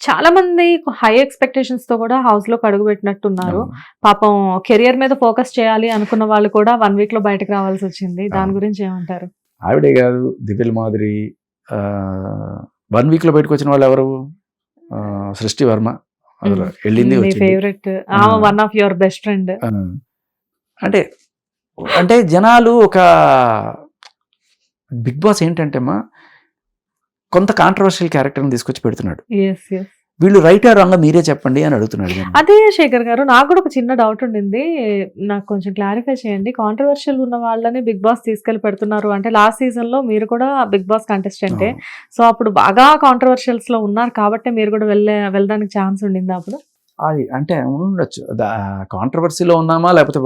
చాలా మంది high expectations తో కూడా హౌస్ లోకి అడుగు పెట్టినట్టున్నారు. అవును. పాపం కెరియర్ మీద ఫోకస్ చేయాలి అనుకున్న వాళ్ళు కూడా 1 వీక్ లో బయటకు రావాల్సి వచ్చింది. దాని అవును. గురించి ఏమంటారు? ఆవిడే కాదు, దివ్యల మాదిరి 1 వీక్ లో బయటకు వచ్చిన వాళ్ళు ఎవరు? సృష్టి వర్మ అసలు వెళ్ళింది మీ వచ్చింది. Favourite, one of your best friend. అంటే అంటే జనాలు ఒక బిగ్ బాస్ ఏంటంటే అమ్మా కొంత కాంట్రవర్షియల్ క్యారెక్టర్ని తీసుకొచ్చి పెడుతున్నాడు. వీళ్ళు రైట్ ఆ రాంగ్ మీరే చెప్పండి అని అడుగుతున్నాడు జనాలు. అదే శేఖర్ గారు, నాకు కూడా ఒక చిన్న డౌట్ ఉండింది, నాకు కొంచెం క్లారిఫై చేయండి. కాంట్రవర్షియల్ ఉన్న వాళ్ళని బిగ్ బాస్ తీసుకెళ్లి పెడుతున్నారు అంటే లాస్ట్ సీజన్ లో మీరు కూడా బిగ్ బాస్ కంటెస్టెంటే, సో అప్పుడు బాగా కాంట్రవర్షియల్స్ లో ఉన్నారు కాబట్టి మీరు కూడా వెళ్ళడానికి ఛాన్స్ ఉండింది అప్పుడు? అది అంటే ఉండొచ్చు, కాంట్రవర్సీలో ఉన్నామా లేకపోతే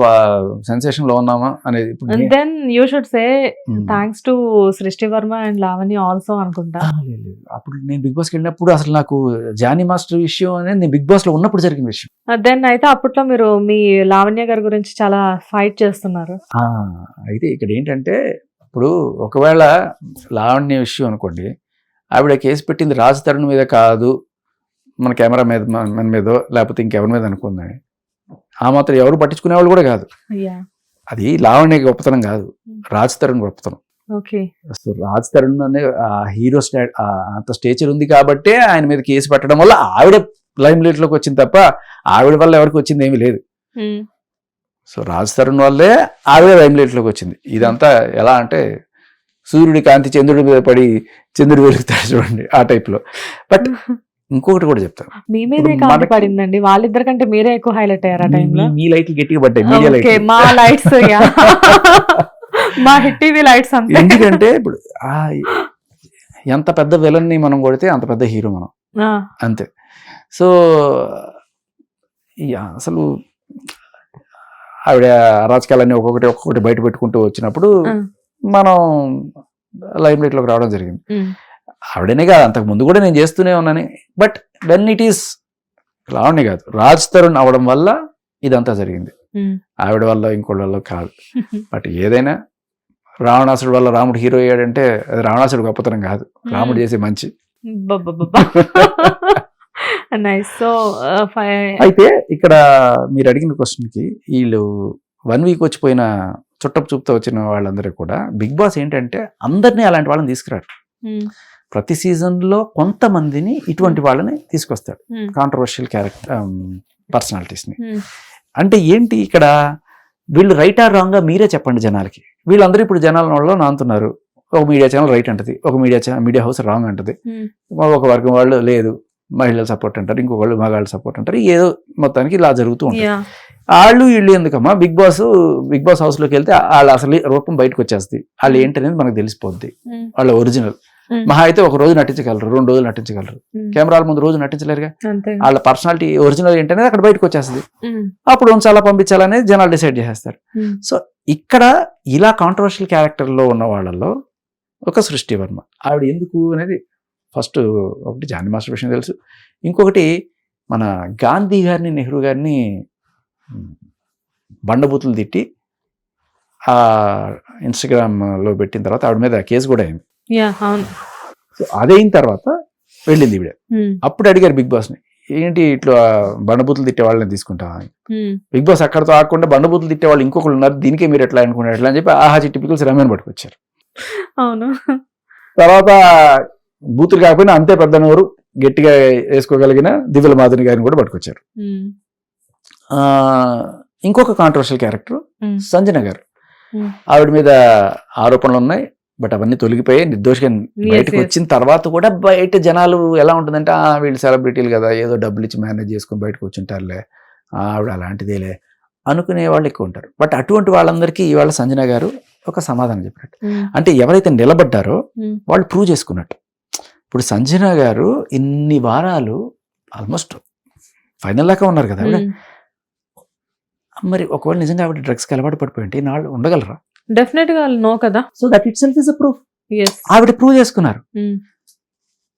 సెన్సేషన్ లో ఉన్నామా అనేది. ఇప్పుడు then you should say thanks to Srishti Varma and Lavanya also అనుకుంటా. అప్పుడు నేను బిగ్ బాస్కి వెళ్ళినప్పుడు అసలు నాకు జానీ మాస్టర్ విషయం అనేది నేను బిగ్ బాస్ లో ఉన్నప్పుడు జరిగిన విషయం. దెన్ అయితే అప్పట్లో మీరు మీ లావణ్య గారి గురించి చాలా ఫైట్ చేస్తున్నారు. అయితే ఇక్కడ ఏంటంటే ఇప్పుడు ఒకవేళ లావణ్య విషయం అనుకోండి, ఆవిడ కేసు పెట్టింది రాజ్ తరుణ్ మీద కాదు, మన కెమెరా మీద మన మీదో లేకపోతే ఇంకెవరి మీద అనుకుందని, ఆ మాత్రం ఎవరు పట్టించుకునే వాళ్ళు కూడా కాదు. అది లావణ్య గొప్పతనం కాదు, రాజ్ తరుణ్ గొప్పతనం. సో రాజ్ తరుణ్ అనే హీరో అంత స్టేచర్ ఉంది కాబట్టి ఆయన మీద కేసు పెట్టడం వల్ల ఆవిడ లైమ్ లైట్ లోకి వచ్చింది తప్ప ఆవిడ వల్ల ఎవరికి వచ్చింది ఏమీ లేదు. సో రాజ్ తరుణ్ వల్లే ఆవిడ లైమ్ లైట్ లోకి వచ్చింది. ఇదంతా ఎలా అంటే సూర్యుడి కాంతి చంద్రుడి మీద పడి చంద్రుడు వెలుగుతాడు చూడండి, ఆ టైప్ లో. బట్ ఇంకొకటి కూడా చెప్తాను, మీ మీదే కాంతి పడిందండి, వాళ్ళిద్దరి కంటే మీరే ఎక్కువ హైలైట్ అయ్యారు ఆ టైంలో. మీ లైట్లు గట్టిగా పడ్డాయి, మీడియా లైట్, మా లైట్స్ మా హిట్ టీవీ లైట్స్. ఎందుకంటే ఇప్పుడు ఎంత పెద్ద విలన్ ని మనం కొడితే అంత పెద్ద హీరో మనం, అంతే. సో అసలు ఆవిడ అరాచకాలన్నీ ఒక్కొక్కటి బయట పెట్టుకుంటూ వచ్చినప్పుడు మనం లైమ్ లైట్ లోకి రావడం జరిగింది. ఆవిడనే కాదు, అంతకు ముందు కూడా నేను చేస్తూనే ఉన్నాను. But when it is Lavanya కాదు, రాజ్ తరుణ్ అవడం వల్ల ఇదంతా జరిగింది. ఆవిడ వల్ల ఇంకోటి వల్ల కాదు. బట్ ఏదైనా రావణాసుడు వల్ల రాముడు హీరో అయ్యాడంటే అది రావణాసుడు గొప్పతనం కాదు, రాముడు చేసే మంచి. అయితే ఇక్కడ మీరు అడిగిన క్వశ్చన్కి వీళ్ళు 1 వీక్ వచ్చిపోయిన చుట్టపు చూపుతో వచ్చిన వాళ్ళందరూ కూడా బిగ్ బాస్ ఏంటంటే అందరినీ అలాంటి వాళ్ళని తీసుకురారు. ప్రతి సీజన్లో కొంతమందిని ఇటువంటి వాళ్ళని తీసుకొస్తాడు, కాంట్రవర్షియల్ పర్సనాలిటీస్ని. అంటే ఏంటి ఇక్కడ వీళ్ళు రైట్ ఆర్ రాంగ్ గా మీరే చెప్పండి జనాలకి. వీళ్ళందరూ ఇప్పుడు జనాల నాంతున్నారు. ఒక మీడియా ఛానల్ రైట్ అంటది, ఒక మీడియా హౌస్ రాంగ్ అంటది, ఒక వర్గం వాళ్ళు లేదు మహిళల సపోర్ట్ అంటారు, ఇంకొకళ్ళు మగాళ్ళ సపోర్ట్ అంటారు. ఏదో మొత్తానికి ఇలా జరుగుతూ ఉంటుంది. వీళ్ళు ఎందుకమ్మా బిగ్ బాస్ హౌస్ లోకి వెళ్తే వాళ్ళ అసలు రూపం బయటకు వచ్చేస్తుంది. వాళ్ళు ఏంటనేది మనకు తెలిసిపోద్ది. వాళ్ళ ఒరిజినల్ మహా అయితే ఒక రోజు నటించగలరు, 2 రోజులు నటించగలరు, కెమెరాల ముందు రోజు నటించలేరుగా. వాళ్ళ పర్సనాలిటీ ఒరిజినల్ ఏంటనేది అక్కడ బయటకు వచ్చేస్తుంది. అప్పుడు ఉంచాలా పంపించాలనేది జనాలు డిసైడ్ చేసేస్తారు. సో ఇక్కడ ఇలా కాంట్రవర్షియల్ క్యారెక్టర్ లో ఉన్న వాళ్ళల్లో ఒక సృష్టి వర్మ, ఆవిడ ఎందుకు అనేది ఫస్ట్ ఒకటి జానీ మాస్టర్ విషయం తెలుసు. ఇంకొకటి మన గాంధీ గారిని నెహ్రూ గారిని బండబూతులు తిట్టి ఇన్స్టాగ్రామ్ లో పెట్టిన తర్వాత ఆవిడ మీద కేసు కూడా అయింది. సో అదైన తర్వాత వెళ్ళింది ఈవిడ. అప్పుడు అడిగారు బిగ్ బాస్ ని, ఏంటి ఇట్లా బండబూతులు తిట్టే వాళ్ళని తీసుకుంటా అని. బిగ్ బాస్ అక్కడతో ఆకుండా బండబూతులు తిట్టే వాళ్ళు ఇంకొకళ్ళు ఉన్నారు, దీనికే మీరు ఎట్లా అనుకున్నారు ఎట్లా అని చెప్పి ఆహా చిట్టి పికిల్స్ రమేన్ పట్టుకొచ్చారు. అవును. తర్వాత బూతులు కాకపోయినా అంతే పెద్ద నోరు గట్టిగా వేసుకోగలిగిన దివ్యల మాధురి గారిని కూడా పట్టుకొచ్చారు. ఇంకొక కాంట్రవర్షియల్ క్యారెక్టర్ సంజన గారు, ఆవిడ మీద ఆరోపణలు ఉన్నాయి. బట్ అవన్నీ తొలగిపోయి నిర్దోషిగా బయటకు వచ్చిన తర్వాత కూడా బయట జనాలు ఎలా ఉంటుందంటే వీళ్ళు సెలబ్రిటీలు కదా, ఏదో డబ్బులు ఇచ్చి మేనేజ్ చేసుకుని బయటకు వచ్చింటారులే, ఆవిడ అలాంటిదేలే అనుకునే వాళ్ళు ఎక్కువ ఉంటారు. బట్ అటువంటి వాళ్ళందరికీ ఇవాళ సంజన గారు ఒక సమాధానం చెప్పినట్టు, అంటే ఎవరైతే నిలబడ్డారో వాళ్ళు ప్రూవ్ చేసుకున్నట్టు. ఇప్పుడు సంజన గారు ఇన్ని వారాలు ఆల్మోస్ట్ ఫైనల్ దాకా ఉన్నారు కదా ఆవిడ. మరి ఒకవేళ నిజంగా ఆవిడ డ్రగ్స్కి అలవాటు పడిపోయింటే నాళ్ళు ఉండగలరా? డెఫినెట్ గా నో కదా. So that it self is a proof. ఆవిడ ప్రూవ్ చేసుకున్నారు,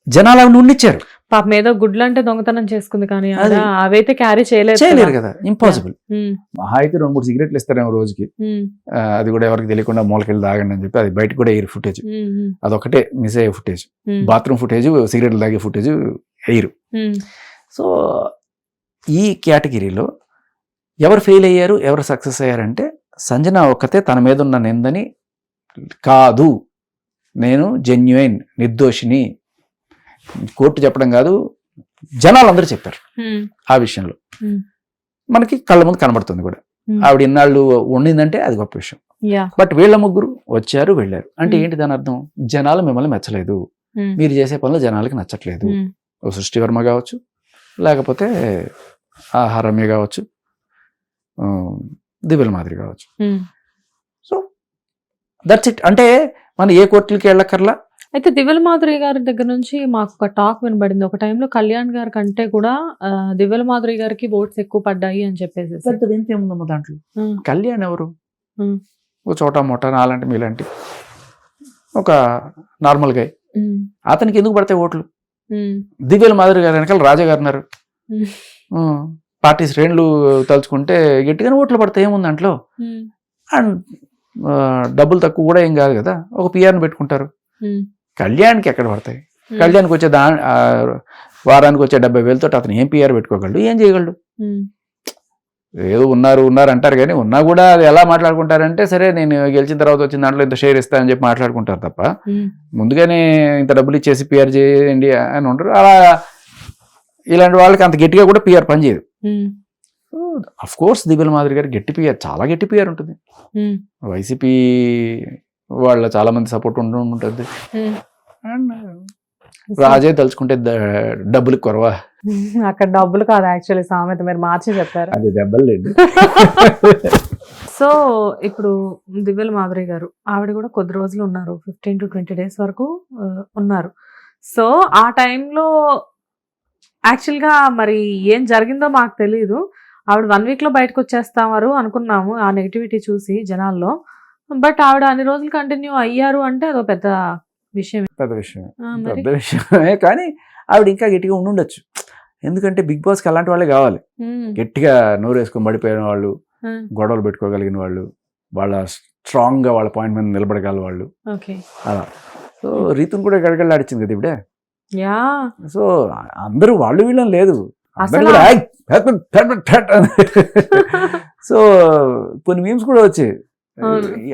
జనాలు ఆవిడ ఉండిచ్చారు. పాపం ఏదో గుడ్లు అంటే దొంగతనం చేసుకుంది కానీ అవైతే క్యారీ చేయలేరు కదా, ఇంపాసిబుల్. మహా అయితే 2-3 సిగరెట్లు ఇస్తారేమో రోజుకి, అది కూడా ఎవరికి తెలియకుండా మూలకెళ్ళి తాగండి అని చెప్పి అది బయట కూడా ఎయిర్ ఫుటేజ్, అదొకటే మిస్ అయ్యే ఫుటేజ్. బాత్రూమ్ ఫుటేజ్, సిగరెట్లు తాగే ఫుటేజ్ ఎయిర్. సో ఈ కేటగిరీలో ఎవరు ఫెయిల్ అయ్యారు, ఎవరు సక్సెస్ అయ్యారంటే సంజన ఒక్కతే తన మీద ఉన్న నిందని కాదు, నేను జెన్యున్ నిర్దోషిని, కోర్టు చెప్పడం కాదు, జనాలు అందరూ చెప్పారు ఆ విషయంలో. మనకి కళ్ళ ముందు కనబడుతుంది కూడా. ఆవిడ ఇన్నాళ్ళు ఉండిందంటే అది గొప్ప విషయం. బట్ వీళ్ళ ముగ్గురు వచ్చారు వెళ్ళారు అంటే ఏంటి దాని అర్థం? జనాలు మిమ్మల్ని మెచ్చలేదు, మీరు చేసే పనులు జనాలకి నచ్చట్లేదు. సృష్టివర్మ కావచ్చు, లేకపోతే ఆహారమే కావచ్చు, దివ్యల మాదిరి కావచ్చు. So that's it. అంటే మనం ఏ కోర్టులకి వెళ్ళక్కర్లా. అయితే దివ్యల మాధురి గారి దగ్గర నుంచి మాకు ఒక టాక్ వినబడింది, ఒక టైంలో కళ్యాణ్ గారి కంటే కూడా దివ్యల మాధురి గారికి ఓట్స్ ఎక్కువ పడ్డాయి అని చెప్పేసి. పెద్దది ఏంటేముందమ్మా దాంట్లో? కళ్యాణ్ ఎవరు? ఓ చోటా మోటా నాలాంటి మీలాంటి ఒక నార్మల్ గా, అతనికి ఎందుకు పడతాయి ఓట్లు? దివ్యల మాధురి గారు వెనకాల రాజా గారు ఉన్నారు, పార్టీ శ్రేణులు తలుచుకుంటే గట్టిగానే ఓట్లు పడతాయి. ఏముంది దాంట్లో? అండ్ డబ్బులు తక్కువ కూడా ఏం కాదు కదా, ఒక పిఆర్ని పెట్టుకుంటారు. కళ్యాణ్కి ఎక్కడ పడతాయి? కళ్యాణ్కి వచ్చే వారానికి వచ్చే 70,000తో అతను ఏం పిఆర్ పెట్టుకోగలడు, ఏం చేయగలడు? ఏదో ఉన్నారు అంటారు కానీ ఉన్నా కూడా అది ఎలా మాట్లాడుకుంటారంటే, సరే నేను గెలిచిన తర్వాత వచ్చిన దాంట్లో ఇంత షేర్ ఇస్తానని చెప్పి మాట్లాడుకుంటారు తప్ప ముందుగానే ఇంత డబ్బులు ఇచ్చేసి పిఆర్ చేయండి అని ఉంటారు. అలా ఇలాంటి వాళ్ళకి అంత గట్టిగా కూడా పిఆర్ పనిచేయదు. అఫ్ కోర్స్ దివ్యల మాదిరి గారు గట్టి పిఆర్, చాలా గట్టి పిఆర్ ఉంటుంది. వైసీపీ వాళ్ళ చాలా మంది సపోర్ట్ ఉంటుంది. అండ్ రాజే తలుచుకుంటే డబ్బులు కొరవా? అక్కడ డబ్బులు కాదు యాక్చువల్లీ, సామెత మీరు మార్చి చెప్పారు, అది దెబ్బలు లేదు. సో ఇప్పుడు దివ్యల మాధురి గారు ఆవిడ కూడా కొద్ది రోజులు ఉన్నారు, 15 to 20 days వరకు ఉన్నారు. సో ఆ టైంలో యాక్చువల్గా మరి ఏం జరిగిందో మాకు తెలియదు. ఆవిడ 1 week లో బయటకు వచ్చేస్తామారు అనుకున్నాము ఆ నెగిటివిటీ చూసి జనాల్లో. బట్ ఆవిడ అన్ని రోజులు కంటిన్యూ అయ్యారు అంటే అదో పెద్ద విషయం. పెద్ద విషయమే. కానీ ఆవిడ ఇంకా గట్టిగా ఉండుండొచ్చు. ఎందుకంటే బిగ్ బాస్కి అలాంటి వాళ్ళే కావాలి, గట్టిగా నోరు వేసుకొని పడిపోయిన వాళ్ళు, గొడవలు పెట్టుకోగలిగిన వాళ్ళు, వాళ్ళ స్ట్రాంగ్ గా వాళ్ళ పాయింట్ మీద నిలబడగల వాళ్ళు. అలా సో రీతుని కూడా గడగడలాడిచ్చింది కదా ఇవిడే. సో అందరూ వాళ్ళు వీళ్ళని లేదు, సో కొన్ని మీమ్స్ కూడా వచ్చాయి.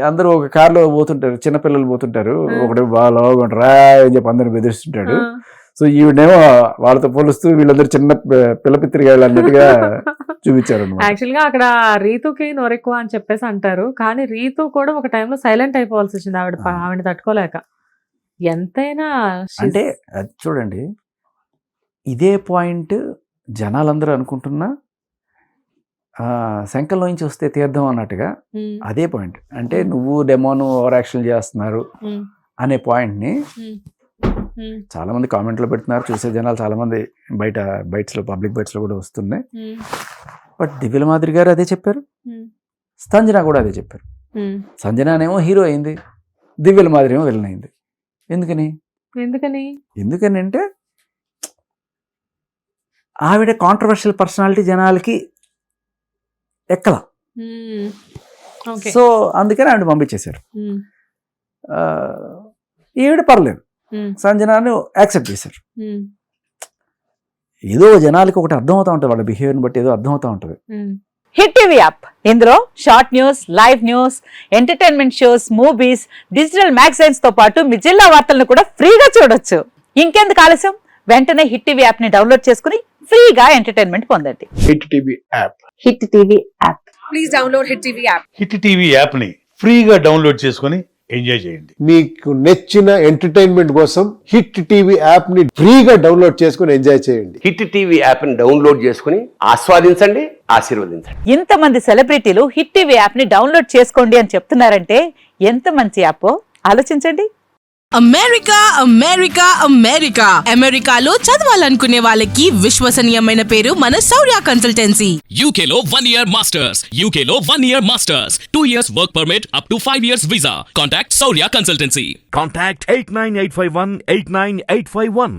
అందరూ ఒక కార్లో పోతుంటారు, చిన్నపిల్లలు పోతుంటారు, ఒకటి బాగా లోగా ఉంటారా అని చెప్పి అందరిని బెదిరిస్తుంటాడు. సో ఈవిడేమో వాళ్ళతో పోలుస్తూ వీళ్ళందరూ చిన్న పిల్లపిత్తిరిగాళ్ళు అన్నట్టుగా చూపించారు. యాక్చువల్ గా అక్కడ రీతుకి నోరెక్కువ అని చెప్పేసి అంటారు, కానీ రీతు కూడా ఒక టైంలో సైలెంట్ అయిపోవాల్సి వచ్చింది ఆవిడ తట్టుకోలేక. ఎంతైనా అంటే చూడండి, ఇదే పాయింట్ జనాలందరూ అనుకుంటున్నా శంఖంలోంచి వస్తే తీర్థం అన్నట్టుగా అదే పాయింట్. అంటే నువ్వు డెమోను ఓవర్ యాక్షన్ చేస్తున్నారు అనే పాయింట్ని చాలా మంది కామెంట్లో పెడుతున్నారు, చూసే జనాలు చాలా మంది బైట్స్లో పబ్లిక్ బైట్స్లో కూడా వస్తున్నాయి. బట్ దివ్యల మాదిరి గారు అదే చెప్పారు, సంజన కూడా అదే చెప్పారు. సంజననేమో హీరో అయింది, దివ్యల మాదిరి ఏమో విలన్ అయింది. ఎందుకని అంటే ఆవిడ కాంట్రవర్షియల్ పర్సనాలిటీ జనాలకి ఎక్కల. సో అందుకని ఆవిడ పంపించేశారు. ఈవిడ పర్లేదు, సంజనాన్ని యాక్సెప్ట్ చేశారు. ఏదో జనాలకి ఒకటి అర్థమవుతా ఉంటుంది, వాళ్ళ బిహేవియర్ని బట్టి ఏదో అర్థమవుతా ఉంటుంది. హిట్ టీవీ యాప్, ఇందులో short news, live news, entertainment shows, movies, digital magazines తో పాటు మీ జిల్లా వార్తలను కూడా ఫ్రీగా చూడొచ్చు. ఇంకెందుకు ఆలస్యం, వెంటనే హిట్ టీవీ యాప్ ని డౌన్లోడ్ చేసుకుని ఫ్రీగా ఎంటర్టైన్మెంట్ పొందండి. Hit TV app, hit TV app, please download hit TV app. Hit TV app ని ఫ్రీగా డౌన్లోడ్ చేసుకుని ఎంజాయ్ చేయండి. మీకు నచ్చిన ఎంటర్టైన్మెంట్ కోసం హిట్ టీవీ యాప్ ని ఫ్రీగా డౌన్లోడ్ చేసుకుని ఎంజాయ్ చేయండి. హిట్ టీవీ యాప్ ని డౌన్లోడ్ చేసుకుని ఆస్వాదించండి, ఆశీర్వదించండి. ఇంతమంది సెలబ్రిటీలు హిట్ టీవీ యాప్ ని డౌన్లోడ్ చేసుకోండి అని చెప్తున్నారంటే ఎంత మంచి యాప్ ఆలోచించండి. అమెరికాలో చదవాలనుకునే వాళ్ళకి విశ్వసనీయమైన పేరు మన శౌర్య కన్సల్టెన్సీ. UK లో 1 year masters, UK లో 1 year masters, 2 years work permit up to 5 years visa. Contact Saurya Consultancy. Contact 89851 89851.